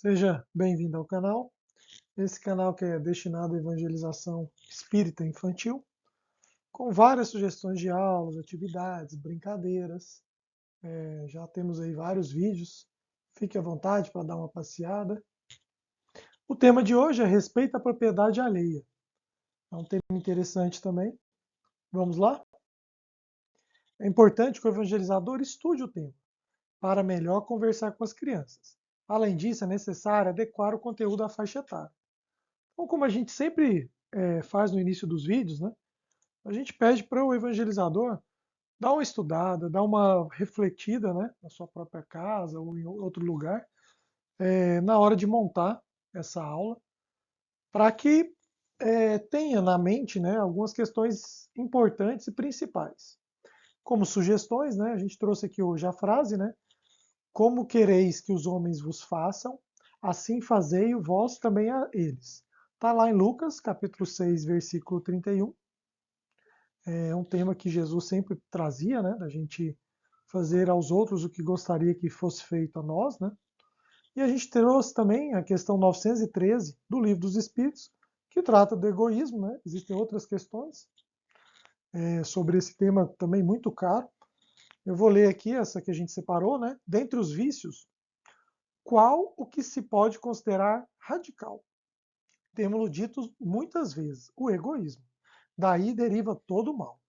Seja bem-vindo ao canal. Esse canal que é destinado à evangelização espírita infantil, com várias sugestões de aulas, atividades, brincadeiras. Já temos aí vários vídeos. Fique à vontade para dar uma passeada. O tema de hoje é respeito à propriedade alheia. É um tema interessante também. Vamos lá? É importante que o evangelizador estude o tema para melhor conversar com as crianças. Além disso, é necessário adequar o conteúdo à faixa etária. Então, como a gente sempre faz no início dos vídeos, né, a gente pede para o evangelizador dar uma estudada, dar uma refletida, né, na sua própria casa ou em outro lugar, na hora de montar essa aula, para que tenha na mente, né, algumas questões importantes e principais. Como sugestões, né, a gente trouxe aqui hoje a frase, né, como quereis que os homens vos façam, assim fazei o vós também a eles. Está lá em Lucas, capítulo 6, versículo 31. É um tema que Jesus sempre trazia, né? Da gente fazer aos outros o que gostaria que fosse feito a nós, né? E a gente trouxe também a questão 913 do Livro dos Espíritos, que trata do egoísmo, né? Existem outras questões sobre esse tema também muito caro. Eu vou ler aqui essa que a gente separou, né? Dentre os vícios, qual o que se pode considerar radical? Temos-lo dito muitas vezes, o egoísmo. Daí deriva todo o mal.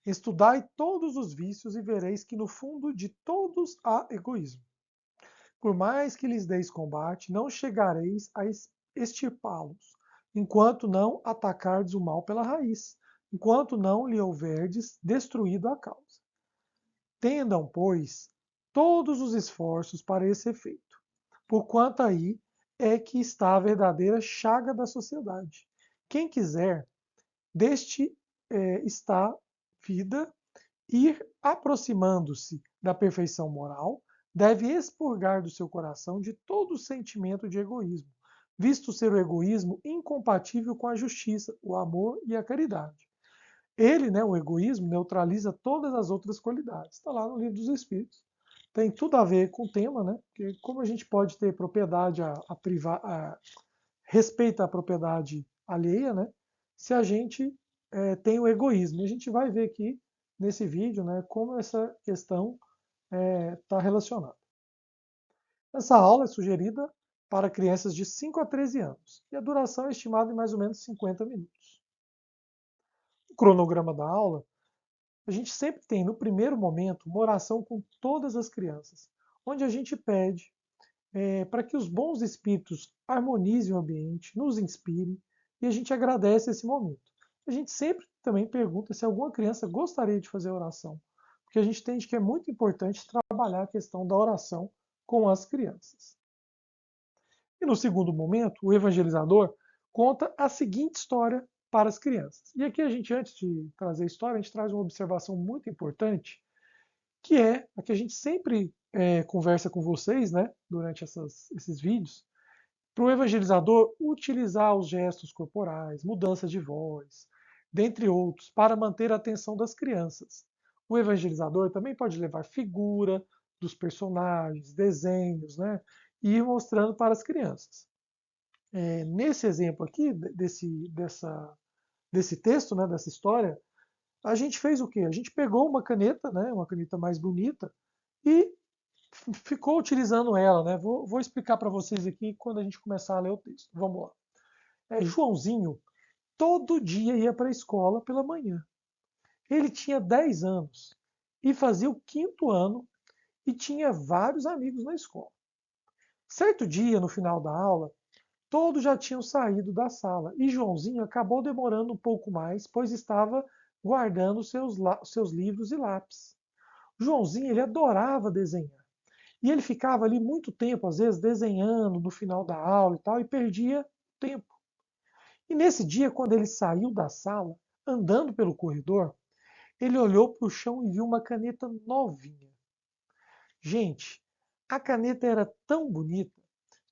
Estudai todos os vícios e vereis que no fundo de todos há egoísmo. Por mais que lhes deis combate, não chegareis a extirpá-los, enquanto não atacardes o mal pela raiz, enquanto não lhe houverdes destruído a causa. Tendam, pois, todos os esforços para esse efeito, porquanto aí é que está a verdadeira chaga da sociedade. Quem quiser, deste está vida, ir aproximando-se da perfeição moral, deve expurgar do seu coração de todo sentimento de egoísmo, visto ser o egoísmo incompatível com a justiça, o amor e a caridade. Ele, né, o egoísmo, neutraliza todas as outras qualidades. Está lá no Livro dos Espíritos. Tem tudo a ver com o tema, né? Porque como a gente pode ter propriedade respeito à propriedade alheia, né? Se a gente tem o egoísmo. E a gente vai ver aqui nesse vídeo, né, como essa questão está relacionada. Essa aula é sugerida para crianças de 5 a 13 anos e a duração é estimada em mais ou menos 50 minutos. O cronograma da aula, a gente sempre tem no primeiro momento uma oração com todas as crianças, onde a gente pede para que os bons espíritos harmonizem o ambiente, nos inspirem e a gente agradece esse momento. A gente sempre também pergunta se alguma criança gostaria de fazer oração, porque a gente entende que é muito importante trabalhar a questão da oração com as crianças. E no segundo momento, o evangelizador conta a seguinte história para as crianças. E aqui a gente, antes de trazer a história, a gente traz uma observação muito importante, que é a que a gente sempre conversa com vocês, né, durante esses vídeos, para o evangelizador utilizar os gestos corporais, mudanças de voz, dentre outros, para manter a atenção das crianças. O evangelizador também pode levar figura dos personagens, desenhos, né, e ir mostrando para as crianças. Nesse exemplo aqui, desse texto, né, dessa história, a gente fez o quê? A gente pegou uma caneta, né, uma caneta mais bonita, e ficou utilizando ela, né? Vou explicar para vocês aqui quando a gente começar a ler o texto. Vamos lá. Joãozinho todo dia ia para a escola pela manhã. Ele tinha 10 anos e fazia o quinto ano e tinha vários amigos na escola. Certo dia, no final da aula, todos já tinham saído da sala e Joãozinho acabou demorando um pouco mais, pois estava guardando seus livros e lápis. Joãozinho ele adorava desenhar. E ele ficava ali muito tempo, às vezes, desenhando no final da aula e tal, e perdia tempo. E nesse dia, quando ele saiu da sala, andando pelo corredor, ele olhou para o chão e viu uma caneta novinha. Gente, a caneta era tão bonita,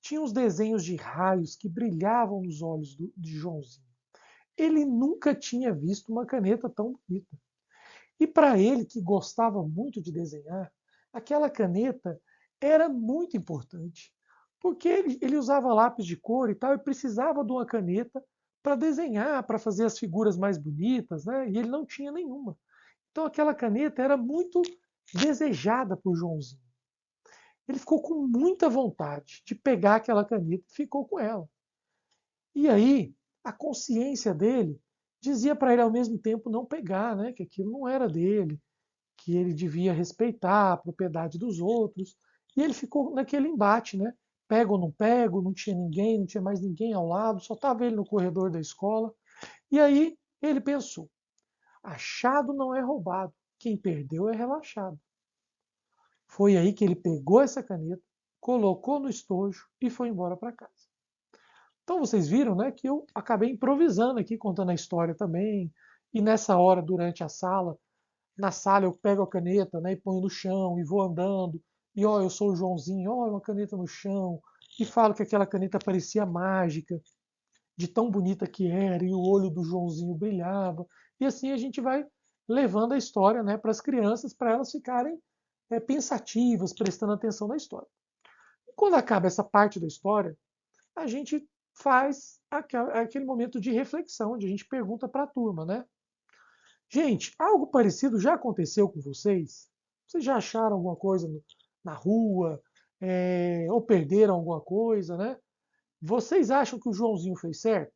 tinha uns desenhos de raios que brilhavam nos olhos de Joãozinho. Ele nunca tinha visto uma caneta tão bonita. E para ele, que gostava muito de desenhar, aquela caneta era muito importante, Porque ele usava lápis de cor e tal, e precisava de uma caneta para desenhar, para fazer as figuras mais bonitas, né? E ele não tinha nenhuma. Então aquela caneta era muito desejada por Joãozinho. Ele ficou com muita vontade de pegar aquela caneta e ficou com ela. E aí, a consciência dele dizia para ele ao mesmo tempo não pegar, né? Que aquilo não era dele, que ele devia respeitar a propriedade dos outros. E ele ficou naquele embate, né? Pego ou não pego, não tinha ninguém, não tinha mais ninguém ao lado, só estava ele no corredor da escola. E aí ele pensou: achado não é roubado, quem perdeu é relaxado. Foi aí que ele pegou essa caneta, colocou no estojo e foi embora para casa. Então vocês viram, né, que eu acabei improvisando aqui, contando a história também. E nessa hora, durante a sala, na sala eu pego a caneta, né, e ponho no chão e vou andando. E ó, eu sou o Joãozinho, ó, uma caneta no chão. E falo que aquela caneta parecia mágica, de tão bonita que era, e o olho do Joãozinho brilhava. E assim a gente vai levando a história, né, para as crianças, para elas ficarem pensativas, prestando atenção na história. E quando acaba essa parte da história, a gente faz aquele momento de reflexão, onde a gente pergunta para a turma, né? Gente, algo parecido já aconteceu com vocês? Vocês já acharam alguma coisa na rua? Ou perderam alguma coisa, né? Vocês acham que o Joãozinho fez certo?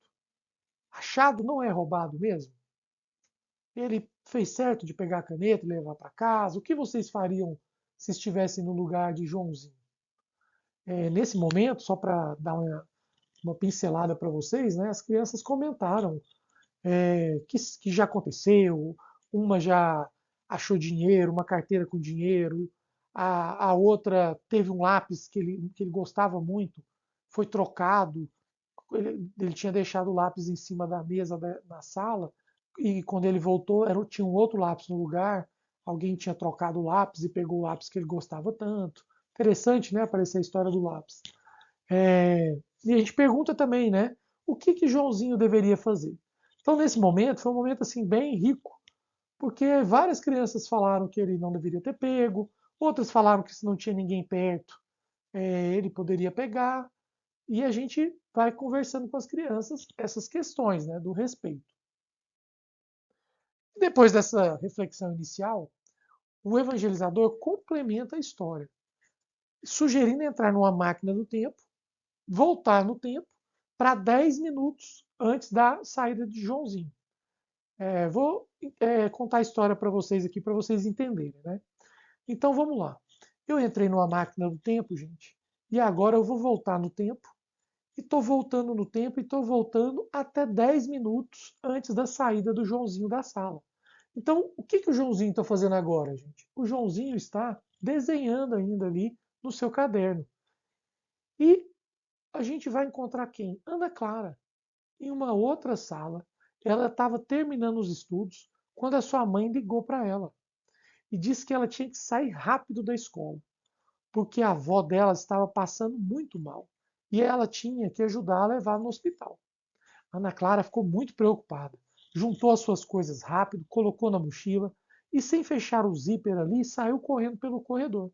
Achado não é roubado mesmo? Ele fez certo de pegar a caneta e levar para casa? O que vocês fariam se estivessem no lugar de Joãozinho? Nesse momento, só para dar uma pincelada para vocês, né, as crianças comentaram que já aconteceu, uma já achou dinheiro, uma carteira com dinheiro, a outra teve um lápis que ele gostava muito, foi trocado, ele tinha deixado o lápis em cima da mesa na sala, e quando ele voltou tinha um outro lápis no lugar, alguém tinha trocado o lápis e pegou o lápis que ele gostava tanto. Interessante, né, aparecer a história do lápis. E a gente pergunta também, né, o que Joãozinho deveria fazer? Então, nesse momento, foi um momento assim bem rico, porque várias crianças falaram que ele não deveria ter pego, outras falaram que se não tinha ninguém perto, ele poderia pegar, e a gente vai conversando com as crianças essas questões, né, do respeito. E depois dessa reflexão inicial, o evangelizador complementa a história, sugerindo entrar numa máquina do tempo, voltar no tempo para 10 minutos antes da saída de Joãozinho. Vou contar a história para vocês aqui, para vocês entenderem. Né? Então vamos lá. Eu entrei numa máquina do tempo, gente, e agora eu vou voltar no tempo. E estou voltando no tempo e estou voltando até 10 minutos antes da saída do Joãozinho da sala. Então, o que o Joãozinho está fazendo agora, gente? O Joãozinho está desenhando ainda ali no seu caderno. E a gente vai encontrar quem? Ana Clara, em uma outra sala. Ela estava terminando os estudos quando a sua mãe ligou para ela e disse que ela tinha que sair rápido da escola, porque a avó dela estava passando muito mal e ela tinha que ajudar a levar no hospital. Ana Clara ficou muito preocupada, juntou as suas coisas rápido, colocou na mochila e, sem fechar o zíper ali, saiu correndo pelo corredor.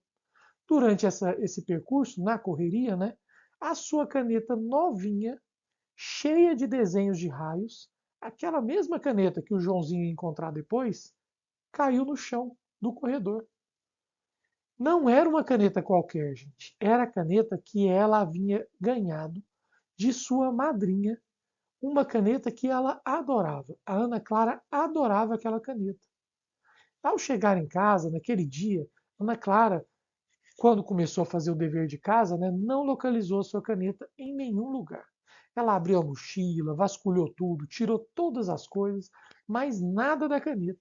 Durante esse percurso, na correria, né, a sua caneta novinha, cheia de desenhos de raios, aquela mesma caneta que o Joãozinho ia encontrar depois, caiu no chão do corredor. Não era uma caneta qualquer, gente. Era a caneta que ela havia ganhado de sua madrinha, uma caneta que ela adorava. A Ana Clara adorava aquela caneta. Ao chegar em casa, naquele dia, Ana Clara, quando começou a fazer o dever de casa, né, não localizou a sua caneta em nenhum lugar. Ela abriu a mochila, vasculhou tudo, tirou todas as coisas, mas nada da caneta.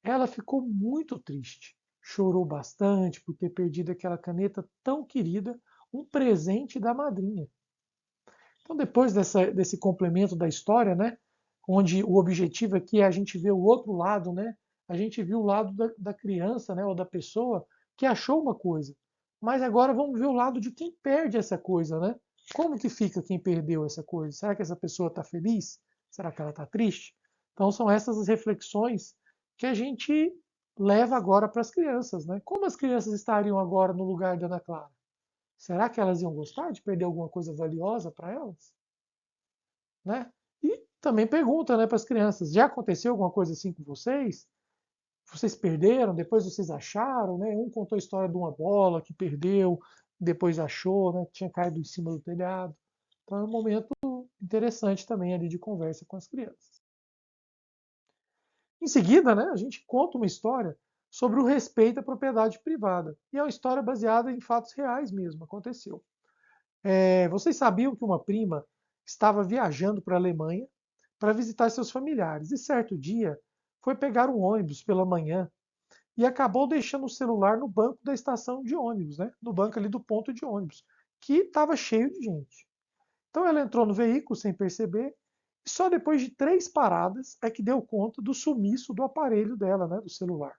Ela ficou muito triste, chorou bastante por ter perdido aquela caneta tão querida, um presente da madrinha. Então, depois desse complemento da história, né, onde o objetivo aqui é a gente ver o outro lado, né, a gente viu o lado da criança, né, ou da pessoa que achou uma coisa. Mas agora vamos ver o lado de quem perde essa coisa, né? Como que fica quem perdeu essa coisa? Será que essa pessoa está feliz? Será que ela está triste? Então são essas as reflexões que a gente leva agora para as crianças, né? Como as crianças estariam agora no lugar da Ana Clara? Será que elas iam gostar de perder alguma coisa valiosa para elas? Né? E também pergunta, né, para as crianças: já aconteceu alguma coisa assim com vocês? Vocês perderam, depois vocês acharam, né? Um contou a história de uma bola que perdeu, depois achou, né? Tinha caído em cima do telhado. Então é um momento interessante também ali de conversa com as crianças. Em seguida, né, a gente conta uma história sobre o respeito à propriedade privada. E é uma história baseada em fatos reais mesmo, aconteceu. Vocês sabiam que uma prima estava viajando para a Alemanha para visitar seus familiares e certo dia foi pegar um ônibus pela manhã e acabou deixando o celular no banco da estação de ônibus, né? No banco ali do ponto de ônibus, que estava cheio de gente. Então ela entrou no veículo sem perceber e só depois de 3 paradas é que deu conta do sumiço do aparelho dela, né, do celular.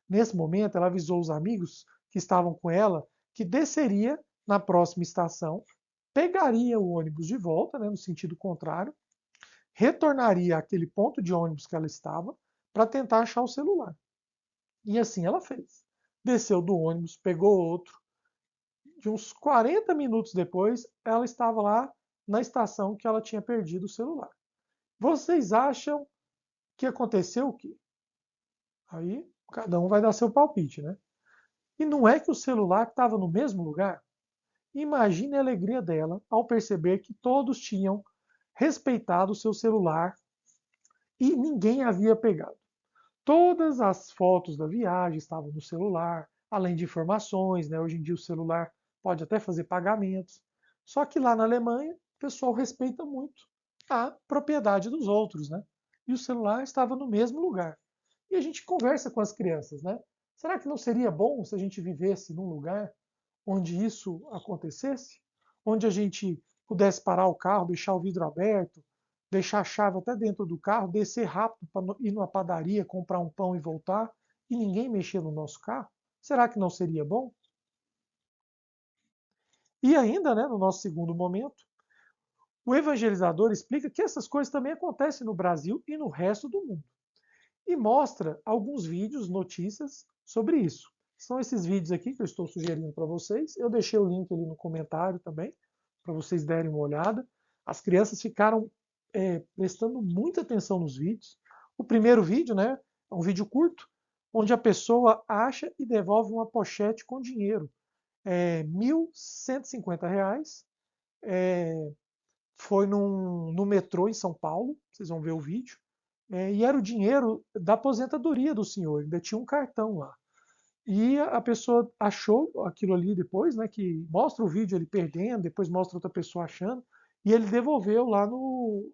Nesse momento, ela avisou os amigos que estavam com ela que desceria na próxima estação, pegaria o ônibus de volta, né, no sentido contrário, retornaria àquele ponto de ônibus que ela estava para tentar achar o celular. E assim ela fez. Desceu do ônibus, pegou outro. De uns 40 minutos depois, ela estava lá na estação que ela tinha perdido o celular. Vocês acham que aconteceu o quê? Aí cada um vai dar seu palpite, né? E não é que o celular estava no mesmo lugar? Imagine a alegria dela ao perceber que todos tinham respeitado o seu celular e ninguém havia pegado. Todas as fotos da viagem estavam no celular, além de informações, né? Hoje em dia o celular pode até fazer pagamentos. Só que lá na Alemanha, o pessoal respeita muito a propriedade dos outros, né? E o celular estava no mesmo lugar. E a gente conversa com as crianças, né? Será que não seria bom se a gente vivesse num lugar onde isso acontecesse? Onde a gente pudesse parar o carro, deixar o vidro aberto, deixar a chave até dentro do carro, descer rápido para ir numa padaria, comprar um pão e voltar, e ninguém mexer no nosso carro? Será que não seria bom? E ainda, né, no nosso segundo momento, o evangelizador explica que essas coisas também acontecem no Brasil e no resto do mundo. E mostra alguns vídeos, notícias sobre isso. São esses vídeos aqui que eu estou sugerindo para vocês. Eu deixei o link ali no comentário também, para vocês derem uma olhada. As crianças ficaram prestando muita atenção nos vídeos. O primeiro vídeo, né, é um vídeo curto, onde a pessoa acha e devolve uma pochete com dinheiro. R$ 1.150. Foi no metrô em São Paulo, vocês vão ver o vídeo. E era o dinheiro da aposentadoria do senhor, ainda tinha um cartão lá. E a pessoa achou aquilo ali depois, né, que mostra o vídeo ele perdendo, depois mostra outra pessoa achando, e ele devolveu lá no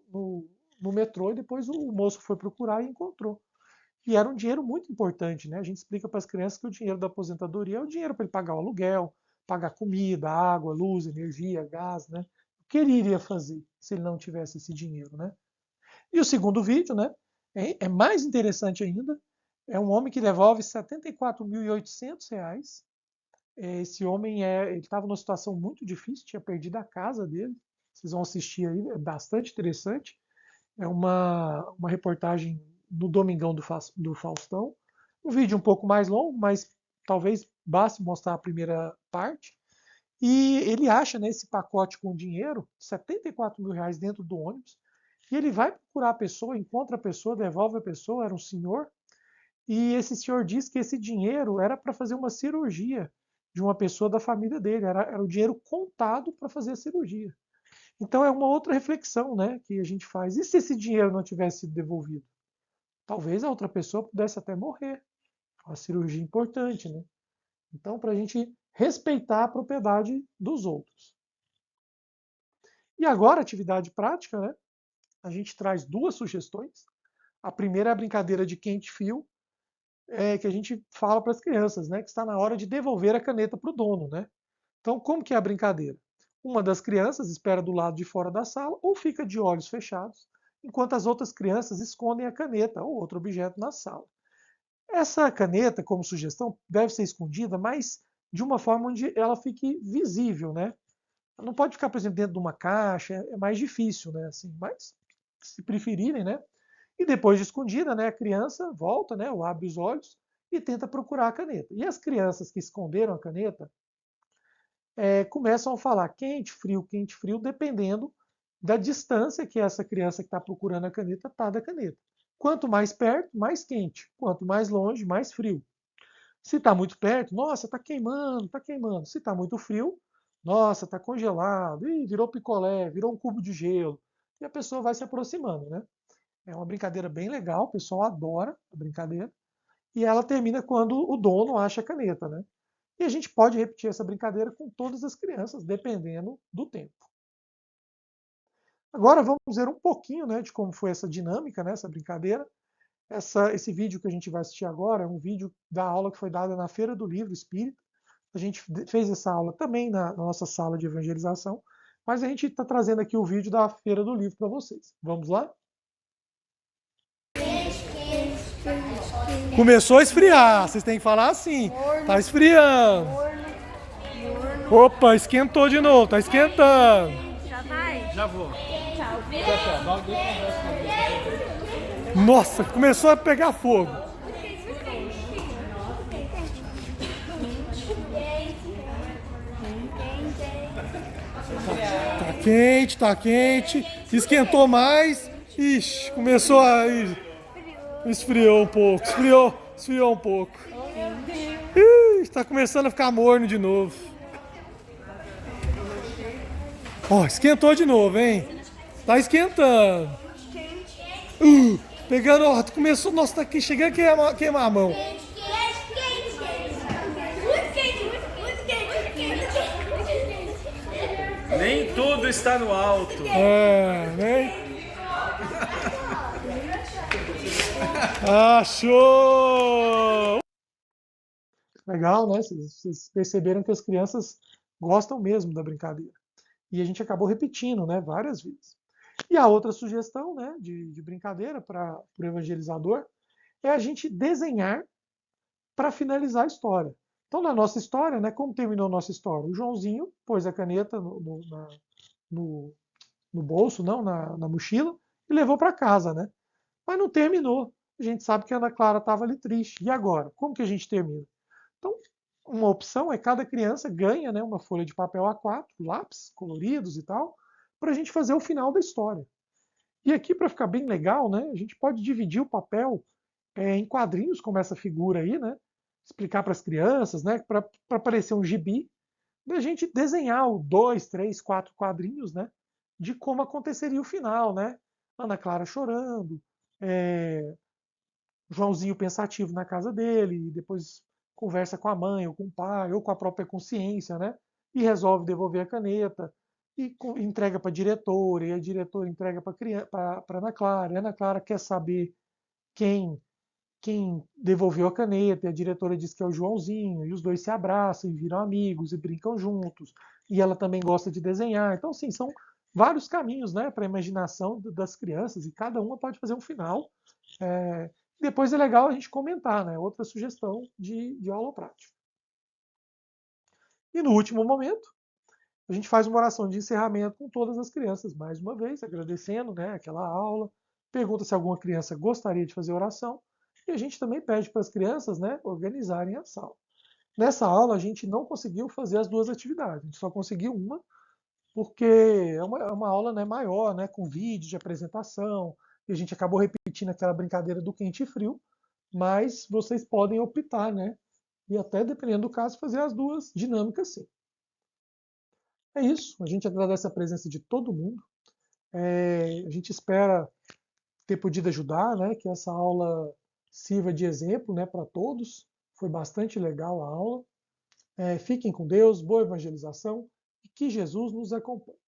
metrô e depois o moço foi procurar e encontrou. E era um dinheiro muito importante, né? A gente explica para as crianças que o dinheiro da aposentadoria é o dinheiro para ele pagar o aluguel, pagar comida, água, luz, energia, gás, né? O que ele iria fazer se ele não tivesse esse dinheiro, né? E o segundo vídeo, né, é mais interessante ainda. É um homem que devolve R$ 74.800. Esse homem ele estava numa situação muito difícil, tinha perdido a casa dele. Vocês vão assistir aí, é bastante interessante. É uma reportagem no Domingão do Faustão. Um vídeo um pouco mais longo, mas talvez baste mostrar a primeira parte. E ele acha, né, esse pacote com dinheiro, R$ 74.000 dentro do ônibus, e ele vai procurar a pessoa, encontra a pessoa, devolve a pessoa, era um senhor, e esse senhor diz que esse dinheiro era para fazer uma cirurgia de uma pessoa da família dele, era o dinheiro contado para fazer a cirurgia. Então é uma outra reflexão, né, que a gente faz. E se esse dinheiro não tivesse sido devolvido? Talvez a outra pessoa pudesse até morrer. Uma cirurgia importante, né? Então, para a gente respeitar a propriedade dos outros. E agora, atividade prática, né? A gente traz duas sugestões. A primeira é a brincadeira de quente fio, que a gente fala para as crianças, né? Que está na hora de devolver a caneta para o dono, né? Então, como que é a brincadeira? Uma das crianças espera do lado de fora da sala ou fica de olhos fechados, enquanto as outras crianças escondem a caneta ou outro objeto na sala. Essa caneta, como sugestão, deve ser escondida, mas de uma forma onde ela fique visível, né? Não pode ficar, por exemplo, dentro de uma caixa, é mais difícil, né? Assim, mas se preferirem, né? E depois de escondida, né, a criança volta, né, ou abre os olhos e tenta procurar a caneta. E as crianças que esconderam a caneta, começam a falar quente, frio, dependendo da distância que essa criança que está procurando a caneta está da caneta. Quanto mais perto, mais quente. Quanto mais longe, mais frio. Se está muito perto, nossa, está queimando, está queimando. Se está muito frio, nossa, está congelado, ih, virou picolé, virou um cubo de gelo. E a pessoa vai se aproximando, né? É uma brincadeira bem legal, o pessoal adora a brincadeira. E ela termina quando o dono acha a caneta, né? E a gente pode repetir essa brincadeira com todas as crianças, dependendo do tempo. Agora vamos ver um pouquinho, né, de como foi essa dinâmica, né, essa brincadeira. Esse vídeo que a gente vai assistir agora é um vídeo da aula que foi dada na Feira do Livro Espírita. A gente fez essa aula também na nossa sala de evangelização, mas a gente está trazendo aqui o vídeo da Feira do Livro para vocês. Vamos lá? Começou a esfriar, vocês têm que falar assim. Tá esfriando. Opa, esquentou de novo, tá esquentando. Já vai? Já vou. Nossa, começou a pegar fogo. Tá quente, tá quente. Esquentou mais. Ixi, começou a. Esfriou um pouco, esfriou um pouco. Está começando a ficar morno de novo. Ó, esquentou de novo, hein? Tá esquentando. Pegando, ó, começou, nossa, tá aqui, chegando a queimar a mão. Nem tudo está no alto. Né? Achou! Legal, né? Vocês perceberam que as crianças gostam mesmo da brincadeira. E a gente acabou repetindo, né, várias vezes. E a outra sugestão, né, de brincadeira para o evangelizador é a gente desenhar para finalizar a história. Então, na nossa história, né, como terminou a nossa história? O Joãozinho pôs a caneta no bolso, não, na mochila, e levou para casa, né? Mas não terminou. A gente sabe que a Ana Clara estava ali triste. E agora? Como que a gente termina? Então, uma opção é cada criança ganha, né, uma folha de papel A4, lápis coloridos e tal, para a gente fazer o final da história. E aqui, para ficar bem legal, né, a gente pode dividir o papel em quadrinhos, como essa figura aí, né? Explicar para as crianças, né? Para parecer um gibi, e a gente desenhar o 2, 3, 4 quadrinhos, né? De como aconteceria o final, né? Ana Clara chorando, Joãozinho pensativo na casa dele, e depois conversa com a mãe, ou com o pai, ou com a própria consciência, né? E resolve devolver a caneta, e entrega para a diretora, e a diretora entrega para Ana Clara, e a Ana Clara quer saber quem devolveu a caneta, e a diretora diz que é o Joãozinho, e os dois se abraçam e viram amigos e brincam juntos, e ela também gosta de desenhar. Então, assim, são vários caminhos, né, para a imaginação das crianças, e cada uma pode fazer um final. Depois é legal a gente comentar, né, outra sugestão de aula prática. E no último momento, a gente faz uma oração de encerramento com todas as crianças, mais uma vez, agradecendo, né, aquela aula, pergunta se alguma criança gostaria de fazer oração, e a gente também pede para as crianças, né, organizarem a sala. Nessa aula, a gente não conseguiu fazer as duas atividades, a gente só conseguiu uma, porque é uma aula, né, maior, né, com vídeo de apresentação, e a gente acabou repetindo aquela brincadeira do quente e frio, mas vocês podem optar, né, e até, dependendo do caso, fazer as duas dinâmicas sim. É isso, a gente agradece a presença de todo mundo, a gente espera ter podido ajudar, né, que essa aula sirva de exemplo, né, para todos. Foi bastante legal a aula. Fiquem com Deus, boa evangelização e que Jesus nos acompanhe.